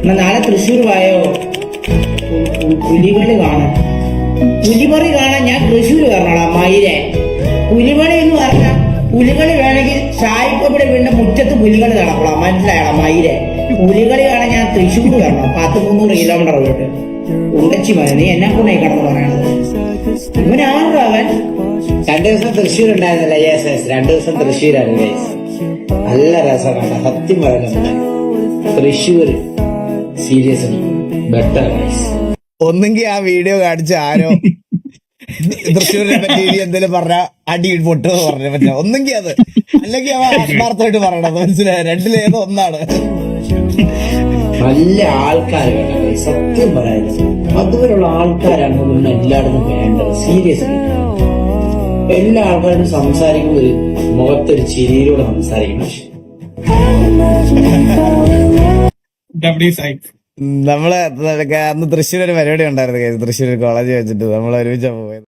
എന്നാ നാളെ തൃശ്ശൂർ വായോ, പുലികളി കാണാൻ. പുലിമറി കാണാൻ ഞാൻ തൃശ്ശൂർ വരണോടാ മയിലെ. പുലിമറി എന്ന് പറഞ്ഞ പുലികളി വേണമെങ്കിൽ സായിപ്പയുടെ വീടിന്റെ മുറ്റത്ത് പുലികളി നടക്കണം, മനസ്സിലായണം മയിലെ. പുലികളി കാണാൻ ഞാൻ തൃശ്ശൂർ വരണം, 300 കിലോമീറ്റർ പോയിട്ട്. ഉണ്ടച്ചി മതി, നീ എന്നെ കൊണ്ടേ കടന്ന് പറയണത്. ഇവനാണോ അവൻ? 2 ദിവസം തൃശ്ശൂർ ഉണ്ടായിരുന്നില്ല. യെസ്, 2 ദിവസം തൃശ്ശൂരാണ് ഗൈസ്. നല്ല രസമാണ് സത്യം പറയുന്നത്. Thrissur seriously better guys. ഒന്നെങ്കിൽ ആ വീഡിയോ കാണിച്ച ആരോ തൃശ്ശൂരിനെ പറ്റി എന്തെങ്കിലും പറഞ്ഞ അടി പൊട്ടുക പറഞ്ഞ പറ്റാ. ഒന്നെങ്കിൽ അത്, അല്ലെങ്കിൽ അവ ആത്മാർത്ഥമായിട്ട് പറയണത്. മനസ്സിലായ, രണ്ടിലേതോ ഒന്നാണ്. നല്ല ആൾക്കാർ വേണം സത്യം പറയാൻ. അതുപോലുള്ള ആൾക്കാരാണ് നമ്മൾ എല്ലായിടത്തും വേണ്ടത്. സീരിയസ്ലി എല്ലാ ആൾക്കാരും സംസാരിക്കുമ്പോൾ മുഖത്തൊരു ചിരിയിലൂടെ സംസാരിക്കണം. നമ്മള് അന്ന് തൃശ്ശൂർ ഒരു പരിപാടി ഉണ്ടായിരുന്നു. തൃശ്ശൂർ കോളേജ് വെച്ചിട്ട് നമ്മൾ ഒരുമിച്ചാ പോയത്.